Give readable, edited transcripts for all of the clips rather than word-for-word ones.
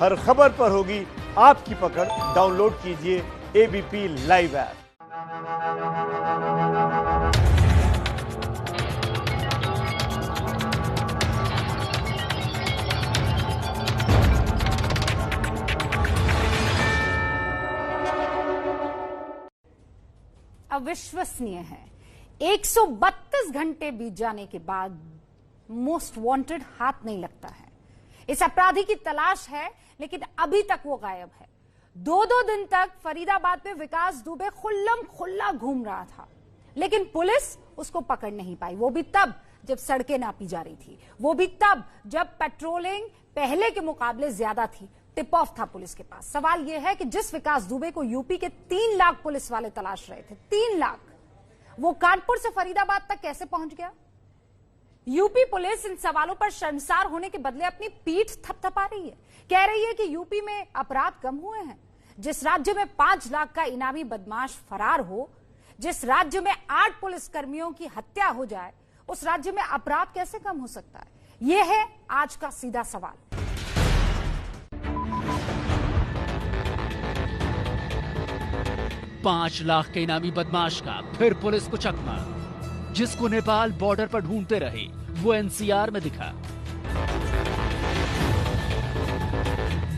हर खबर पर होगी आपकी पकड़। डाउनलोड कीजिए एबीपी लाइव ऐप। अविश्वसनीय है, 132 घंटे बीत जाने के बाद मोस्ट वांटेड हाथ नहीं लगता है। इस अपराधी की तलाश है, लेकिन अभी तक वो गायब है। दो दिन तक फरीदाबाद में विकास दुबे खुल्लम खुल्ला घूम रहा था, लेकिन पुलिस उसको पकड़ नहीं पाई। वो भी तब जब सड़कें नापी जा रही थी, वो भी तब जब पेट्रोलिंग पहले के मुकाबले ज्यादा थी। टिप ऑफ था पुलिस के पास। सवाल यह है कि जिस विकास दुबे को यूपी के 3 लाख पुलिस वाले तलाश रहे थे, 3 लाख, वो कानपुर से फरीदाबाद तक कैसे पहुंच गया? यूपी पुलिस इन सवालों पर शर्मसार होने के बदले अपनी पीठ थपथपा रही है। कह रही है कि यूपी में अपराध कम हुए हैं। जिस राज्य में 5 लाख का इनामी बदमाश फरार हो, जिस राज्य में 8 पुलिसकर्मियों की हत्या हो जाए, उस राज्य में अपराध कैसे कम हो सकता है? यह है आज का सीधा सवाल। $5 लाख के इनामी बदमाश का फिर पुलिस को चकमा। जिसको नेपाल बॉर्डर पर ढूंढते रहे, वो एनसीआर में दिखा।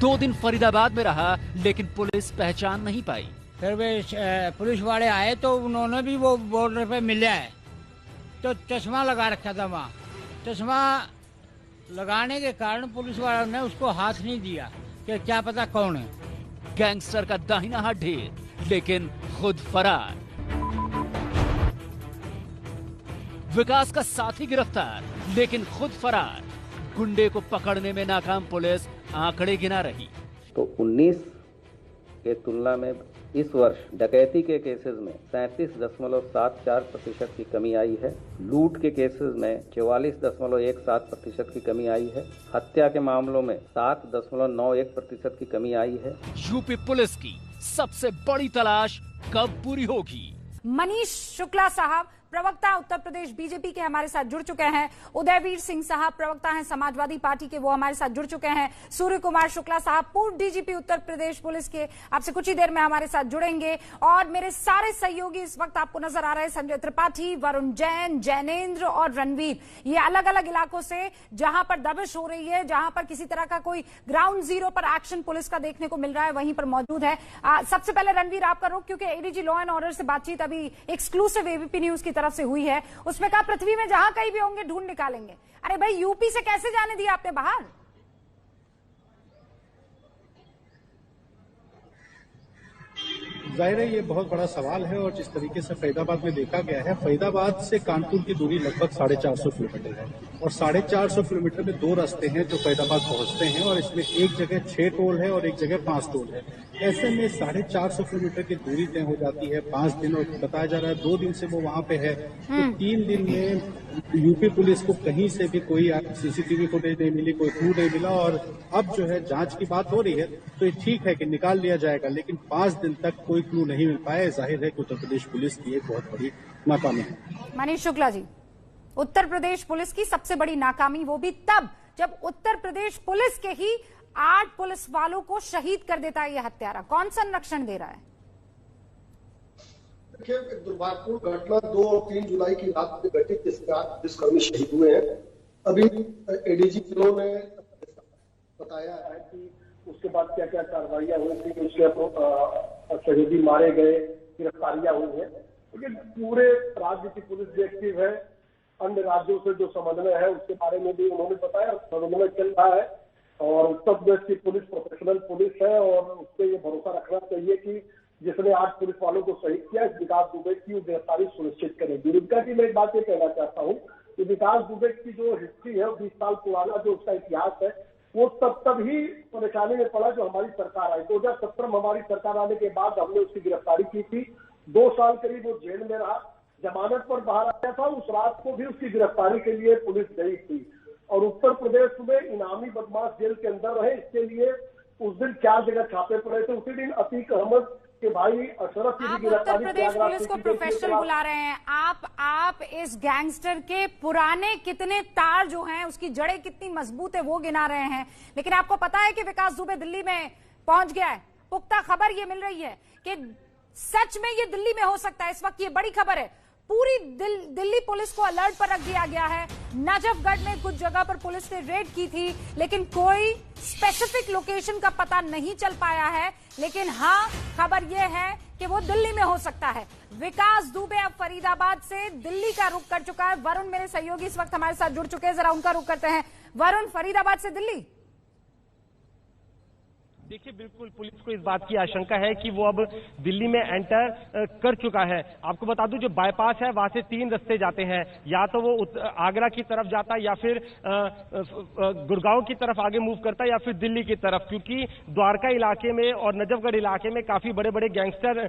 2 दिन फरीदाबाद में रहा, लेकिन पुलिस पहचान नहीं पाई। फिर वे पुलिस वाले आए तो उन्होंने भी वो बॉर्डर पे मिला है, तो चश्मा लगा रखा था वहाँ। चश्मा लगाने के कारण पुलिस वालों ने उसको हाथ नहीं दिया कि क्या पता कौन है। गैंगस्टर का दाहिना हाथ ढेर, लेकिन खुद फरार। विकास का साथी गिरफ्तार, लेकिन खुद फरार। गुंडे को पकड़ने में नाकाम पुलिस आंकड़े गिना रही। तो 19 के तुलना में इस वर्ष डकैती के केसेस में 37.74% की कमी आई है। लूट के केसेस में 44.17% की कमी आई है। हत्या के मामलों में 7.91% की कमी आई है। यूपी पुलिस की सबसे बड़ी तलाश कब पूरी होगी? मनीष शुक्ला साहब, प्रवक्ता उत्तर प्रदेश बीजेपी के, हमारे साथ जुड़ चुके हैं। उदयवीर सिंह साहब, प्रवक्ता हैं समाजवादी पार्टी के, वो हमारे साथ जुड़ चुके हैं। सूर्य कुमार शुक्ला साहब, पूर्व डीजीपी उत्तर प्रदेश पुलिस के, आपसे कुछ ही देर में हमारे साथ जुड़ेंगे। और मेरे सारे सहयोगी इस वक्त आपको नजर आ रहे हैं, संजय त्रिपाठी, वरुण जैन, जैनेन्द्र और रणवीर। ये अलग अलग इलाकों से जहां पर दबिश हो रही है, जहां पर किसी तरह का कोई ग्राउंड जीरो पर एक्शन पुलिस का देखने को मिल रहा है, वहीं पर मौजूद है। सबसे पहले रणवीर आपका रुख, क्योंकि एडीजी लॉ एंड ऑर्डर से बातचीत अभी एक्सक्लूसिव एबीपी न्यूज की तरफ से हुई है। उसमें कहा पृथ्वी में जहां कहीं भी होंगे ढूंढ निकालेंगे। अरे भाई, यूपी से कैसे जाने दिया आपने बाहर? जाहिर है ये बहुत बड़ा सवाल है। और जिस तरीके से फरीदाबाद में देखा गया है, फरीदाबाद से कानपुर की दूरी लगभग 450 किलोमीटर है और 450 किलोमीटर में 2 रास्ते हैं जो फरीदाबाद पहुंचते हैं, और इसमें एक जगह 6 टोल है और एक जगह 5 टोल है। ऐसे में 450 किलोमीटर की दूरी तय हो जाती है 5 दिन, और बताया जा रहा है 2 दिन से वो वहां पे है। तो 3 दिन में यूपी पुलिस को कहीं से भी कोई सीसीटीवी फुटेज नहीं मिली, कोई क्लू नहीं मिला। और अब जो है जांच की बात हो रही है, तो ये ठीक है कि निकाल लिया जाएगा, लेकिन 5 दिन तक कोई क्लू नहीं मिल पाया। जाहिर है कि उत्तर प्रदेश पुलिस की एक बहुत बड़ी नाकामी है। मनीष शुक्ला जी, उत्तर प्रदेश पुलिस की सबसे बड़ी नाकामी, वो भी तब जब उत्तर प्रदेश पुलिस के ही 8 पुलिस वालों को शहीद कर देता है ये हत्यारा। कौन संरक्षण दे रहा है? देखिए, दुर्भाग्यपूर्ण घटना 2 और 3 जुलाई की रात में घटित, जिसमें 8 पुलिसकर्मी शहीद हुए हैं। अभी एडीजी ने बताया है कि उसके बाद क्या क्या कार्रवाइयां हुई थी, कि उसके शहीदी मारे गए, गिरफ्तारियां हुई है। लेकिन पूरे राज्य की पुलिस भी एक्टिव है। अन्य राज्यों से जो समन्वय है उसके बारे में भी उन्होंने बताया, समन्वय चल रहा है। और उत्तर प्रदेश की पुलिस प्रोफेशनल पुलिस है, और उस पर यह भरोसा रखना चाहिए कि जिसने 8 पुलिस वालों को शहीद किया, इस विकास दुबे की गिरफ्तारी सुनिश्चित करेगी। उनका भी मैं एक बात ये कहना चाहता हूँ कि विकास दुबे की जो हिस्ट्री है, 20 साल पुराना जो उसका इतिहास है, वो तब ही परेशानी में पड़ा जो हमारी सरकार आई। 2017 में हमारी सरकार आने के बाद हमने उसकी गिरफ्तारी की थी। 2 साल करीब वो जेल में रहा, जमानत पर बाहर आया था। उस रात को भी उसकी गिरफ्तारी के लिए पुलिस गई थी। और उत्तर प्रदेश में इनामी बदमाश जेल के अंदर रहे, इसके लिए उस दिन 4 जगह छापे पड़े थे। उसी दिन अतीक अहमद कि भाई अशरफ की आप गिरफ्तारी उत्तर प्रदेश पुलिस को प्रोफेशनल बुला रहे हैं। आप इस गैंगस्टर के पुराने कितने तार जो हैं, उसकी जड़ें कितनी मजबूत है वो गिना रहे हैं, लेकिन आपको पता है कि विकास दुबे दिल्ली में पहुंच गया है। पुख्ता खबर ये मिल रही है कि सच में ये दिल्ली में हो सकता है। इस वक्त ये बड़ी खबर है। पूरी दिल्ली पुलिस को अलर्ट पर रख दिया गया है। नजफगढ़ में कुछ जगह पर पुलिस ने रेड की थी, लेकिन कोई स्पेसिफिक लोकेशन का पता नहीं चल पाया है। लेकिन हाँ, खबर यह है कि वो दिल्ली में हो सकता है। विकास दुबे अब फरीदाबाद से दिल्ली का रुख कर चुका है। वरुण मेरे सहयोगी इस वक्त हमारे साथ जुड़ चुके हैं, जरा उनका रुख करते हैं। वरुण, फरीदाबाद से दिल्ली। देखिए, बिल्कुल पुलिस को इस बात की आशंका है कि वो अब दिल्ली में एंटर कर चुका है। आपको बता दूं, जो बाईपास है वहां से 3 रास्ते जाते हैं। या तो वो आगरा की तरफ जाता है, या फिर गुड़गांव की तरफ आगे मूव करता है, या फिर दिल्ली की तरफ, क्योंकि द्वारका इलाके में और नजफगढ़ इलाके में काफी बड़े बड़े गैंगस्टर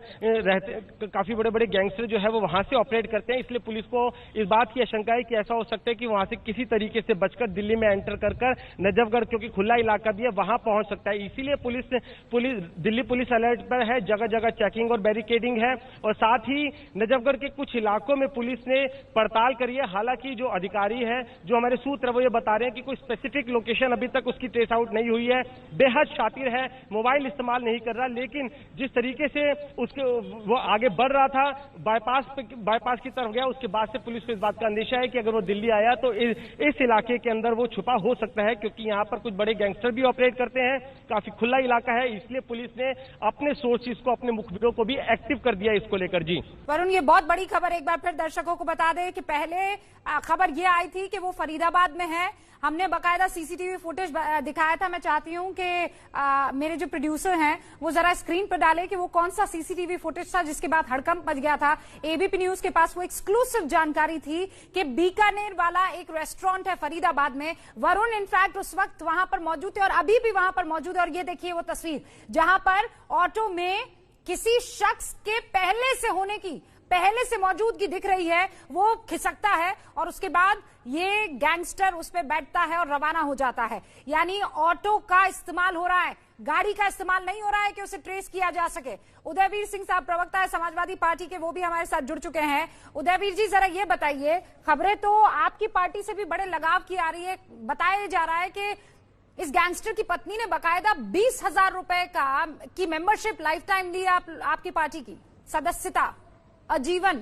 रहते, काफी बड़े बड़े गैंगस्टर जो है वो वहां से ऑपरेट करते हैं। इसलिए पुलिस को इस बात की आशंका है कि ऐसा हो सकता है कि वहां से किसी तरीके से बचकर दिल्ली में एंटर कर नजफगढ़, क्योंकि खुला इलाका भी है, वहां पहुंच सकता है। इसीलिए दिल्ली पुलिस अलर्ट पर है। जगह जगह चेकिंग और बैरिकेडिंग है, और साथ ही नजफगढ़ के कुछ इलाकों में पुलिस ने पड़ताल करी है। हालांकि जो अधिकारी है, जो हमारे सूत्र वो ये बता रहे हैं कि कोई स्पेसिफिक लोकेशन अभी तक उसकी ट्रेस आउट नहीं हुई है। बेहद शातिर है, मोबाइल इस्तेमाल नहीं कर रहा, लेकिन जिस तरीके से उसके वो आगे बढ़ रहा था, बाईपास की तरफ गया, उसके बाद से पुलिस को इस बात का अंदेशा है कि अगर वो दिल्ली आया तो इस इलाके के अंदर वो छुपा हो सकता है, क्योंकि यहाँ पर कुछ बड़े गैंगस्टर भी ऑपरेट करते हैं। काफी खुला इलाका है, इसलिए पुलिस ने अपने सोर्सेज को, अपने मुखबिरों को भी एक्टिव कर दिया इसको लेकर। जी वरुण, ये बहुत बड़ी खबर, एक बार फिर दर्शकों को बता दें कि पहले खबर ये आई थी कि वो फरीदाबाद में है। हमने बकायदा सीसीटीवी फुटेज दिखाया था। मैं चाहती हूं कि मेरे जो प्रोड्यूसर हैं वो जरा स्क्रीन पर डाले कि वो कौन सा सीसीटीवी फुटेज था जिसके बाद हड़कंप मच गया था। एबीपी न्यूज के पास वो एक्सक्लूसिव जानकारी थी कि बीकानेर वाला एक रेस्टोरेंट है फरीदाबाद में। वरुण इनफैक्ट उस वक्त वहां पर मौजूद थे और अभी भी वहां पर मौजूद है। और ये देखिए वो तस्वीर जहां पर ऑटो में किसी शख्स के पहले से मौजूदगी दिख रही है। वो खिसकता है और उसके बाद ये गैंगस्टर उस पर बैठता है और रवाना हो जाता है। यानी ऑटो का इस्तेमाल हो रहा है, गाड़ी का इस्तेमाल नहीं हो रहा है कि उसे ट्रेस किया जा सके। उदयवीर सिंह साहब प्रवक्ता है समाजवादी पार्टी के, वो भी हमारे साथ जुड़ चुके हैं। उदयवीर जी, जरा ये बताइए, खबरें तो आपकी पार्टी से भी बड़े लगाव की आ रही है। बताया जा रहा है कि इस गैंगस्टर की पत्नी ने बकायदा 20,000 रुपए की मेंबरशिप लाइफ टाइम ली आपकी पार्टी की सदस्यता आजीवन।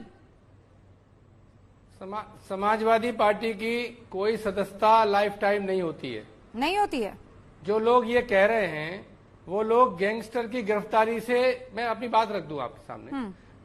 समाजवादी पार्टी की कोई सदस्यता लाइफ टाइम नहीं होती है। जो लोग ये कह रहे हैं वो लोग गैंगस्टर की गिरफ्तारी से, मैं अपनी बात रख दूं आपके सामने,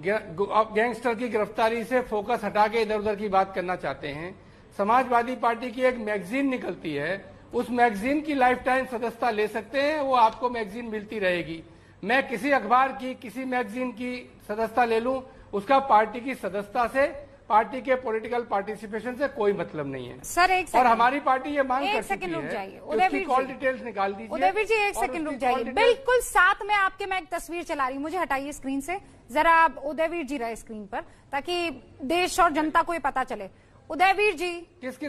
गैंगस्टर की गिरफ्तारी से फोकस हटा के इधर उधर की बात करना चाहते हैं। समाजवादी पार्टी की एक मैगजीन निकलती है, उस मैगजीन की लाइफ टाइम सदस्यता ले सकते हैं, वो आपको मैगजीन मिलती रहेगी। मैं किसी अखबार की, किसी मैगजीन की सदस्यता ले लूं, उसका पार्टी की सदस्यता से, पार्टी के पॉलिटिकल पार्टिसिपेशन से कोई मतलब नहीं है। सर एक सेकंड, और हमारी पार्टी ये मांग कर चुकी है, उसकी कॉल डिटेल्स निकाल दीजिए। उदयवीर जी एक सेकंड रुक जाइए, बिल्कुल साथ में आपके मैं एक तस्वीर चला रही हूँ, मुझे हटाइए स्क्रीन से जरा। आप उदयवीर जी रहे स्क्रीन पर ताकि देश और जनता को ये पता चले। उदयवीर जी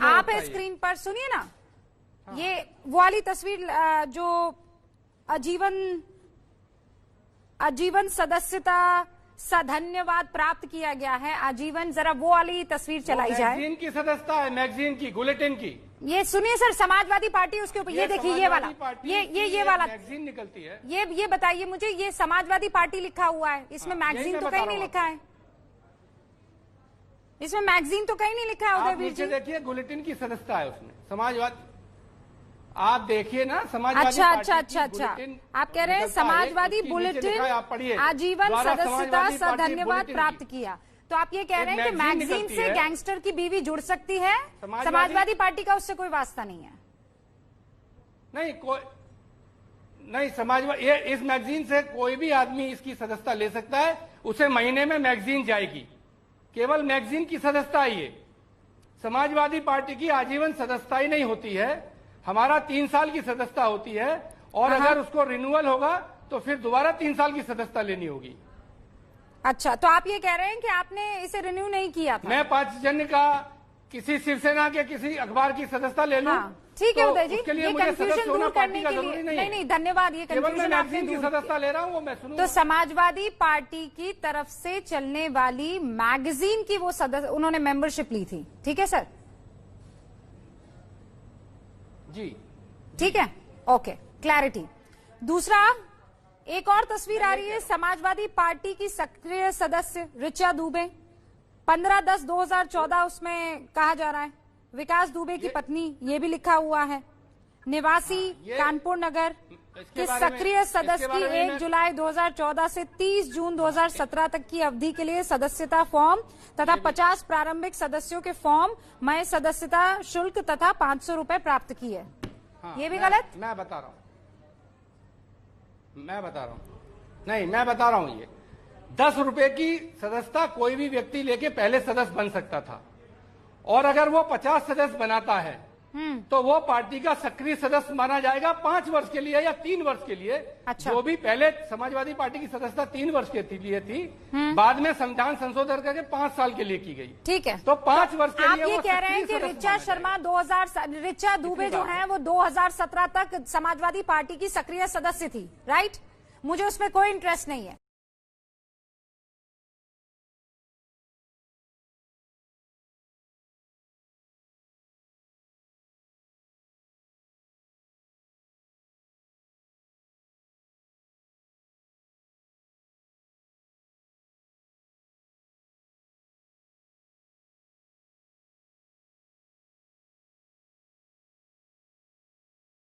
आप है स्क्रीन पर, सुनिए ना। हाँ। ये वो वाली तस्वीर जो आजीवन सदस्यता धन्यवाद प्राप्त किया गया है, आजीवन, जरा वो वाली तस्वीर चलाई जाए। मैगजीन की सदस्यता है, मैगजीन की, बुलेटिन की। ये सुनिए सर, समाजवादी पार्टी उसके ऊपर, ये देखिए ये वाला, ये वाला मैगजीन निकलती है। ये बताइए मुझे, ये समाजवादी पार्टी लिखा हुआ है, इसमें मैगजीन तो कहीं नहीं लिखा है। इसमें मैगजीन तो कहीं नहीं लिखा है। उदयवीर जी देखिए, बुलेटिन की सदस्यता है उसमें, समाजवादी, आप देखिए ना, समाजवादी अच्छा। आप कह रहे हैं समाजवादी बुलेटिन आजीवन सदस्यता धन्यवाद प्राप्त किया, तो आप ये कह रहे हैं कि मैगजीन से गैंगस्टर की बीवी जुड़ सकती है, समाजवादी पार्टी का उससे कोई वास्ता नहीं है। नहीं, समाजवादी, इस मैगजीन से कोई भी आदमी इसकी सदस्यता ले सकता है, उसे महीने में मैगजीन जाएगी, केवल मैगजीन की सदस्यता ही है। समाजवादी पार्टी की आजीवन सदस्यता ही नहीं होती है, हमारा 3 साल की सदस्यता होती है, और अगर उसको रिन्यूअल होगा तो फिर दोबारा 3 साल की सदस्यता लेनी होगी। अच्छा, तो आप ये कह रहे हैं कि आपने इसे रिन्यू नहीं किया था? मैं 5 जन का किसी शिवसेना के किसी अखबार की सदस्यता ले लूं, ठीक है तो उदय जी, उसके लिए ये मुझे कंफ्यूजन सदस्य होना दूर पार्टी करने का के जरूरी लिए नहीं है। नहीं धन्यवाद, ये केवल मैं कंफ्यूजन आपने मैगजीन की दूर सदस्यता किया। ले रहा हूँ, वो मैं सुनूंगा। तो समाजवादी पार्टी की तरफ से चलने वाली मैगजीन की वो सदस्य, उन्होंने मेंबरशिप ली थी, ठीक है सर? जी ठीक है, ओके, क्लैरिटी। दूसरा, एक और तस्वीर आ रही है समाजवादी पार्टी की सक्रिय सदस्य ऋचा दुबे, 15/10/2014 उसमें कहा जा रहा है, विकास दुबे की पत्नी, ये भी लिखा हुआ है, निवासी कानपुर नगर के सक्रिय सदस्य की 1 जुलाई 2014 से 30 जून 2017 तक की अवधि के लिए सदस्यता फॉर्म तथा 50 प्रारंभिक सदस्यों के फॉर्म में सदस्यता शुल्क तथा 500 रुपए प्राप्त किए। ये भी गलत? मैं बता रहा हूँ नहीं, मैं बता रहा हूँ, ये 10 रुपए की सदस्यता कोई भी व्यक्ति लेके पहले सदस्य बन सकता था, और अगर वो 50 सदस्य बनाता है तो वो पार्टी का सक्रिय सदस्य माना जाएगा 5 वर्ष के लिए या 3 वर्ष के लिए। अच्छा। जो भी पहले समाजवादी पार्टी की सदस्यता 3 वर्ष के लिए थी, बाद में संविधान संशोधन करके 5 साल के लिए की गई। ठीक है, तो 5 वर्ष के आप लिए ये कह रहे हैं कि ऋचा दुबे जो है वो 2017 तक समाजवादी पार्टी की सक्रिय सदस्य थी, राइट? मुझे उसमें कोई इंटरेस्ट नहीं है।